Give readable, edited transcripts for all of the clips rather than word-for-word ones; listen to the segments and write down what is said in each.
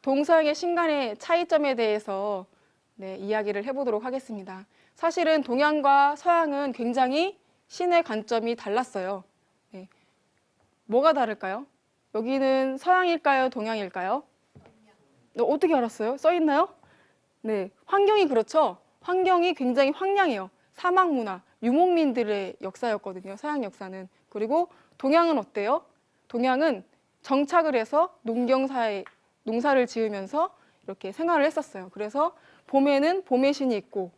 동서양의 신간의 차이점에 대해서 이야기를 해보도록 하겠습니다. 사실은 동양과 서양은 굉장히 신의 관점이 달랐어요. 뭐가 다를까요? 여기는 서양일까요? 동양일까요? 어떻게 알았어요? 써 있나요? 네, 환경이 그렇죠. 환경이 굉장히 황량해요. 사막 문화, 유목민들의 역사였거든요. 서양 역사는. 그리고 동양은 어때요? 동양은 정착을 해서 농경사에 농사를 지으면서 이렇게 생활을 했었어요. 그래서 봄에는 봄의 신이 있고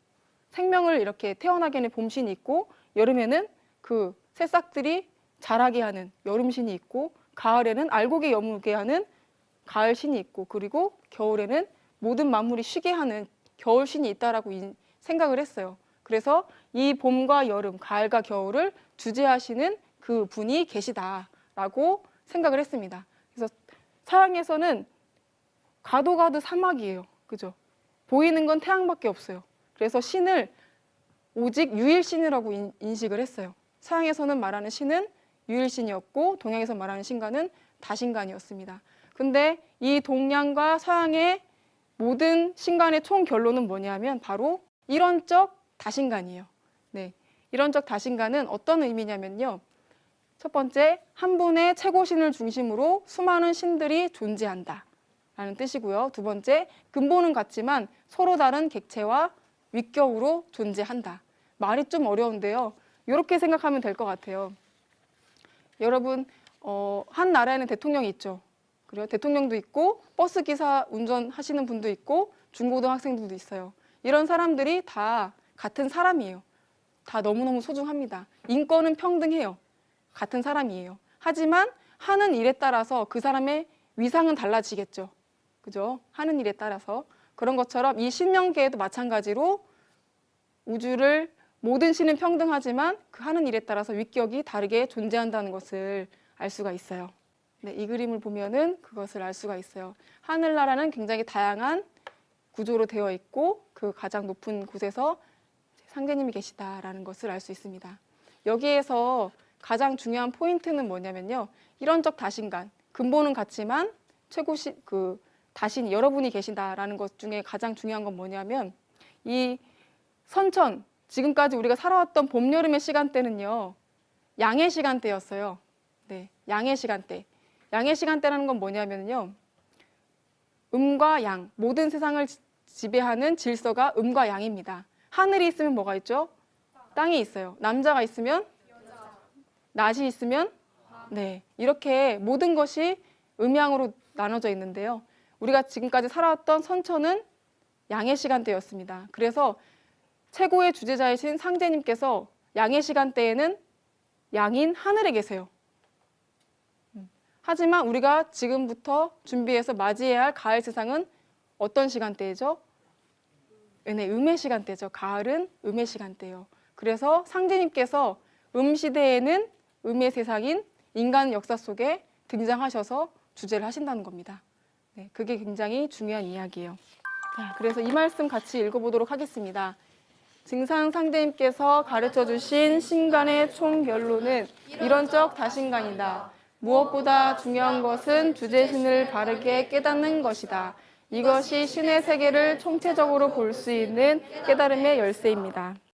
생명을 이렇게 태어나게 하는 봄신이 있고 여름에는 그 새싹들이 자라게 하는 여름신이 있고 가을에는 알곡이 여물게 하는 가을신이 있고 그리고 겨울에는 모든 만물이 쉬게 하는 겨울신이 있다라고 생각을 했어요. 그래서 이 봄과 여름, 가을과 겨울을 주재하시는 그 분이 계시다라고 생각을 했습니다. 그래서 서양에서는 가도 가도 사막이에요. 그죠? 보이는 건 태양밖에 없어요. 그래서 신을 오직 유일신이라고 인식을 했어요. 서양에서는 말하는 신은 유일신이었고 동양에서 말하는 신간은 다신간이었습니다. 근데 이 동양과 서양의 모든 신간의 총 결론은 뭐냐면 바로 일원적 다신간이에요. 네, 일원적 다신간은 어떤 의미냐면요. 첫 번째, 한 분의 최고신을 중심으로 수많은 신들이 존재한다 라는 뜻이고요. 두 번째, 근본은 같지만 서로 다른 객체와 윗격으로 존재한다. 말이 좀 어려운데요. 이렇게 생각하면 될 것 같아요. 여러분, 한 나라에는 대통령이 있죠. 그래요? 대통령도 있고 버스 기사 운전하시는 분도 있고 중고등학생들도 있어요. 이런 사람들이 다 같은 사람이에요. 다 너무너무 소중합니다. 인권은 평등해요. 같은 사람이에요. 하지만 하는 일에 따라서 그 사람의 위상은 달라지겠죠. 그죠? 하는 일에 따라서. 그런 것처럼 이 신명계에도 마찬가지로 우주를 모든 신은 평등하지만 그 하는 일에 따라서 윗격이 다르게 존재한다는 것을 알 수가 있어요. 네, 이 그림을 보면은 그것을 알 수가 있어요. 하늘나라는 굉장히 다양한 구조로 되어 있고 그 가장 높은 곳에서 상제님이 계시다라는 것을 알 수 있습니다. 여기에서 가장 중요한 포인트는 뭐냐면요. 일원적 다신간, 근본은 같지만 최고신 그 다신 여러분이 계신다라는 것 중에 가장 중요한 건 뭐냐면 이 선천 지금까지 우리가 살아왔던 봄, 여름의 시간대는요. 양의 시간대였어요. 네, 양의 시간대. 양의 시간대라는 건 뭐냐면요. 음과 양, 모든 세상을 지배하는 질서가 음과 양입니다. 하늘이 있으면 뭐가 있죠? 땅이 있어요. 남자가 있으면 낮이 있으면 네, 이렇게 모든 것이 음양으로 나눠져 있는데요. 우리가 지금까지 살아왔던 선천은 양의 시간대였습니다. 그래서 최고의 주제자이신 상제님께서 양의 시간대에는 양인 하늘에 계세요. 하지만 우리가 지금부터 준비해서 맞이해야 할 가을 세상은 어떤 시간대죠? 네, 음의 시간대죠. 가을은 음의 시간대예요. 그래서 상제님께서 음시대에는 음의 세상인 인간 역사 속에 등장하셔서 주제를 하신다는 겁니다. 네, 그게 굉장히 중요한 이야기예요. 자, 그래서 이 말씀 같이 읽어보도록 하겠습니다. 증상 상제님께서 가르쳐주신 신간의 총 결론은 일원적 다신간이다. 무엇보다 중요한 것은 주제신을 바르게 깨닫는 것이다. 이것이 신의 세계를 총체적으로 볼 수 있는 깨달음의 열쇠입니다.